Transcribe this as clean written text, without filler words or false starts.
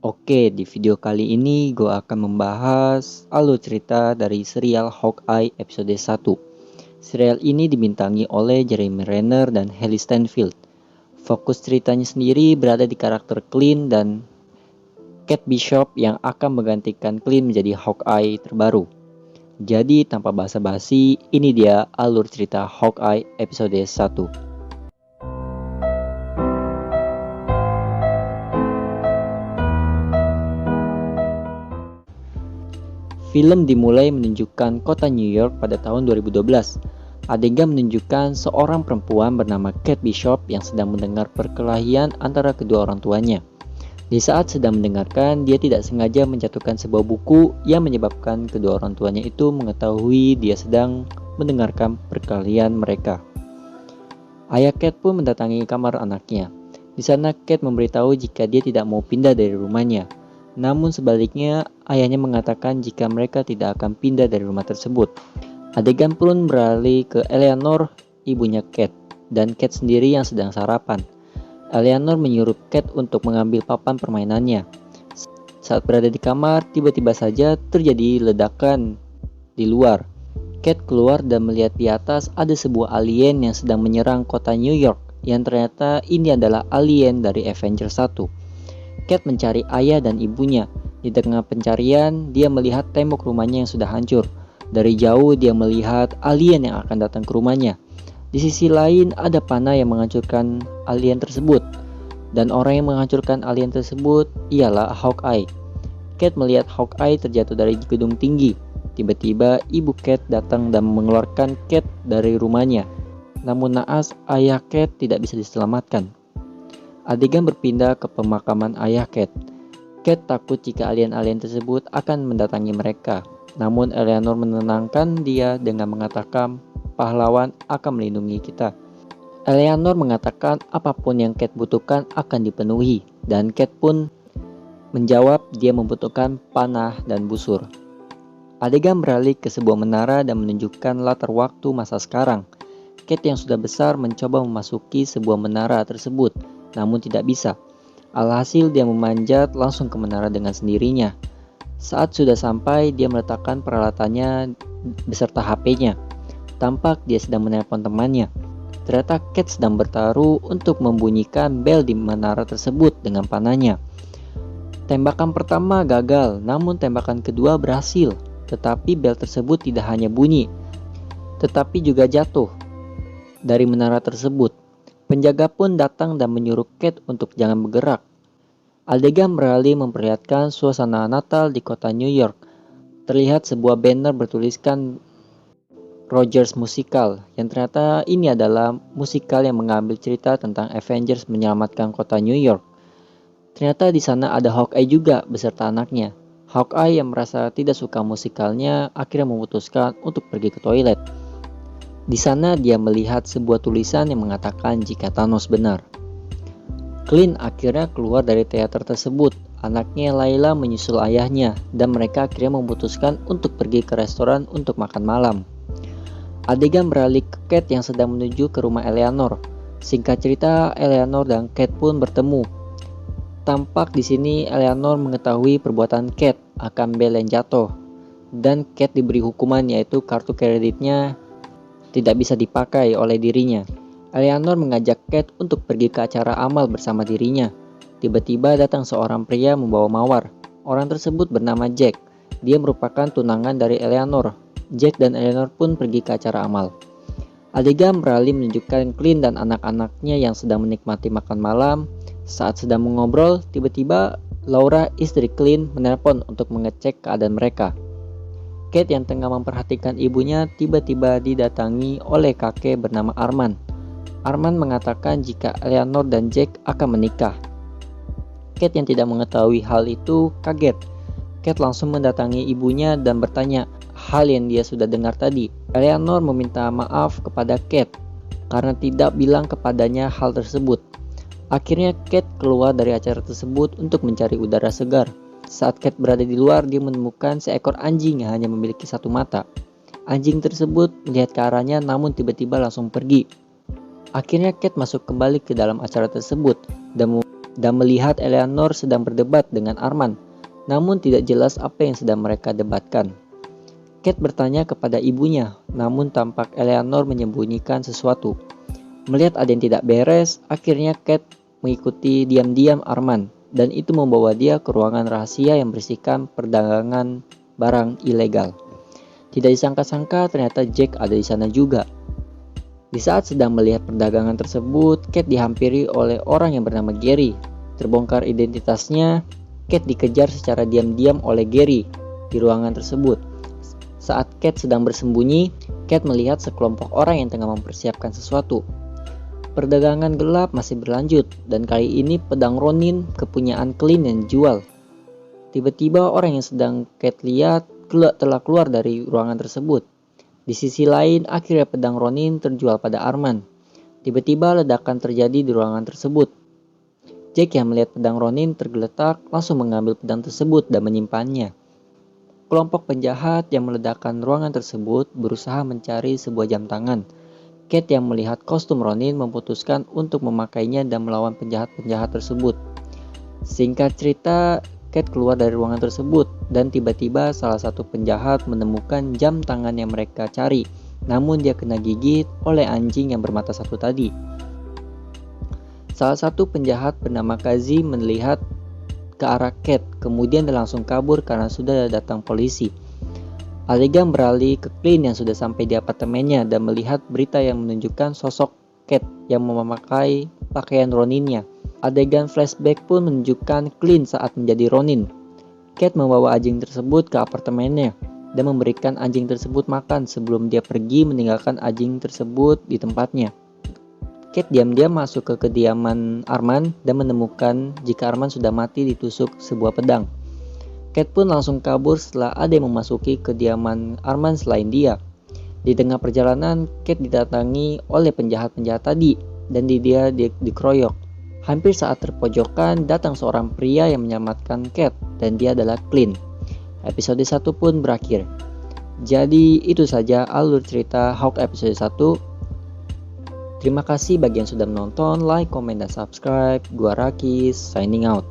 Oke, di video kali ini gue akan membahas alur cerita dari serial Hawkeye episode 1. Serial ini dibintangi oleh Jeremy Renner dan Hailee Steinfeld. Fokus ceritanya sendiri berada di karakter Clint dan Kate Bishop yang akan menggantikan Clint menjadi Hawkeye terbaru. Jadi tanpa basa-basi, ini dia alur cerita Hawkeye episode 1. Film dimulai menunjukkan kota New York pada tahun 2012. Adegan menunjukkan seorang perempuan bernama Kate Bishop yang sedang mendengar perkelahian antara kedua orang tuanya. Di saat sedang mendengarkan, dia tidak sengaja menjatuhkan sebuah buku yang menyebabkan kedua orang tuanya itu mengetahui dia sedang mendengarkan perkelahian mereka. Ayah Kate pun mendatangi kamar anaknya. Di sana Kate memberitahu jika dia tidak mau pindah dari rumahnya. Namun sebaliknya, ayahnya mengatakan jika mereka tidak akan pindah dari rumah tersebut. Adegan pun beralih ke Eleanor, ibunya Kate, dan Kate sendiri yang sedang sarapan. Eleanor menyuruh Kate untuk mengambil papan permainannya. Saat berada di kamar, tiba-tiba saja terjadi ledakan di luar. Kate keluar dan melihat di atas ada sebuah alien yang sedang menyerang kota New York, yang ternyata ini adalah alien dari Avengers 1. Kate mencari ayah dan ibunya. Di tengah pencarian, dia melihat tembok rumahnya yang sudah hancur. Dari jauh dia melihat alien yang akan datang ke rumahnya. Di sisi lain ada panah yang menghancurkan alien tersebut. Dan orang yang menghancurkan alien tersebut ialah Hawkeye. Kate melihat Hawkeye terjatuh dari gedung tinggi. Tiba-tiba ibu Kate datang dan mengeluarkan Kate dari rumahnya. Namun naas, ayah Kate tidak bisa diselamatkan. Adegan berpindah ke pemakaman ayah Kate. Kate takut jika alien-alien tersebut akan mendatangi mereka. Namun Eleanor menenangkan dia dengan mengatakan pahlawan akan melindungi kita. Eleanor mengatakan apapun yang Kate butuhkan akan dipenuhi. Dan Kate pun menjawab dia membutuhkan panah dan busur. Adegan beralih ke sebuah menara dan menunjukkan latar waktu masa sekarang. Kate yang sudah besar mencoba memasuki sebuah menara tersebut, namun tidak bisa. Alhasil dia memanjat langsung ke menara dengan sendirinya. Saat sudah sampai, dia meletakkan peralatannya beserta HP-nya. Tampak dia sedang menelpon temannya. Ternyata Kate sedang bertaruh untuk membunyikan bel di menara tersebut dengan panahnya. Tembakan pertama gagal, namun tembakan kedua berhasil. Tetapi bel tersebut tidak hanya bunyi, tetapi juga jatuh dari menara tersebut. Penjaga pun datang dan menyuruh Kate untuk jangan bergerak. Adegan beralih memperlihatkan suasana Natal di kota New York. Terlihat sebuah banner bertuliskan Rogers Musical, yang ternyata ini adalah musikal yang mengambil cerita tentang Avengers menyelamatkan kota New York. Ternyata di sana ada Hawkeye juga beserta anaknya. Hawkeye yang merasa tidak suka musikalnya akhirnya memutuskan untuk pergi ke toilet. Di sana dia melihat sebuah tulisan yang mengatakan jika Thanos benar. Clint akhirnya keluar dari teater tersebut. Anaknya Layla menyusul ayahnya dan mereka akhirnya memutuskan untuk pergi ke restoran untuk makan malam. Adegan beralih ke Kate yang sedang menuju ke rumah Eleanor. Singkat cerita, Eleanor dan Kate pun bertemu. Tampak di sini Eleanor mengetahui perbuatan Kate akan bel yang jatuh dan Kate diberi hukuman yaitu kartu kreditnya tidak bisa dipakai oleh dirinya. Eleanor mengajak Kate untuk pergi ke acara amal bersama dirinya. Tiba-tiba datang seorang pria membawa mawar. Orang tersebut bernama Jack. Dia merupakan tunangan dari Eleanor. Jack dan Eleanor pun pergi ke acara amal. Adegan beralih menunjukkan Clint dan anak-anaknya yang sedang menikmati makan malam. Saat sedang mengobrol, tiba-tiba Laura, istri Clint, menelpon untuk mengecek keadaan mereka. Kate yang tengah memperhatikan ibunya tiba-tiba didatangi oleh kakek bernama Arman. Arman mengatakan jika Eleanor dan Jack akan menikah. Kate yang tidak mengetahui hal itu kaget. Kate langsung mendatangi ibunya dan bertanya hal yang dia sudah dengar tadi. Eleanor meminta maaf kepada Kate karena tidak bilang kepadanya hal tersebut. Akhirnya Kate keluar dari acara tersebut untuk mencari udara segar. Saat Kate berada di luar, dia menemukan seekor anjing yang hanya memiliki satu mata. Anjing tersebut melihat ke arahnya namun tiba-tiba langsung pergi. Akhirnya Kate masuk kembali ke dalam acara tersebut dan dan melihat Eleanor sedang berdebat dengan Arman, namun tidak jelas apa yang sedang mereka debatkan. Kate bertanya kepada ibunya, namun tampak Eleanor menyembunyikan sesuatu. Melihat ada yang tidak beres, akhirnya Kate mengikuti diam-diam Arman, dan itu membawa dia ke ruangan rahasia yang berisikan perdagangan barang ilegal. Tidak disangka-sangka ternyata Jack ada di sana juga. Di saat sedang melihat perdagangan tersebut, Kate dihampiri oleh orang yang bernama Gary. Terbongkar identitasnya, Kate dikejar secara diam-diam oleh Gary di ruangan tersebut. Saat Kate sedang bersembunyi, Kate melihat sekelompok orang yang tengah mempersiapkan sesuatu. Perdagangan gelap masih berlanjut, dan kali ini pedang Ronin kepunyaan Clint yang dijual. Tiba-tiba orang yang sedang Kate lihat telah keluar dari ruangan tersebut. Di sisi lain, akhirnya pedang Ronin terjual pada Arman. Tiba-tiba ledakan terjadi di ruangan tersebut. Jack yang melihat pedang Ronin tergeletak langsung mengambil pedang tersebut dan menyimpannya. Kelompok penjahat yang meledakkan ruangan tersebut berusaha mencari sebuah jam tangan. Kate yang melihat kostum Ronin memutuskan untuk memakainya dan melawan penjahat-penjahat tersebut. Singkat cerita, Kate keluar dari ruangan tersebut dan tiba-tiba salah satu penjahat menemukan jam tangan yang mereka cari, namun dia kena gigit oleh anjing yang bermata satu tadi. Salah satu penjahat bernama Kazi melihat ke arah Kate, kemudian dia langsung kabur karena sudah datang polisi. Adegan beralih ke Clint yang sudah sampai di apartemennya dan melihat berita yang menunjukkan sosok Kate yang memakai pakaian Roninnya. Adegan flashback pun menunjukkan Clint saat menjadi Ronin. Kate membawa anjing tersebut ke apartemennya dan memberikan anjing tersebut makan sebelum dia pergi meninggalkan anjing tersebut di tempatnya. Kate diam-diam masuk ke kediaman Arman dan menemukan jika Arman sudah mati ditusuk sebuah pedang. Kate pun langsung kabur setelah ada yang memasuki kediaman Arman selain dia. Di tengah perjalanan, Kate didatangi oleh penjahat-penjahat tadi dan dia dikeroyok. Hampir saat terpojokan, datang seorang pria yang menyelamatkan Kate dan dia adalah Clint. Episode 1 pun berakhir. Jadi itu saja alur cerita Hawk episode 1. Terima kasih bagi yang sudah menonton, like, komen, dan subscribe. Gua Rakis, signing out.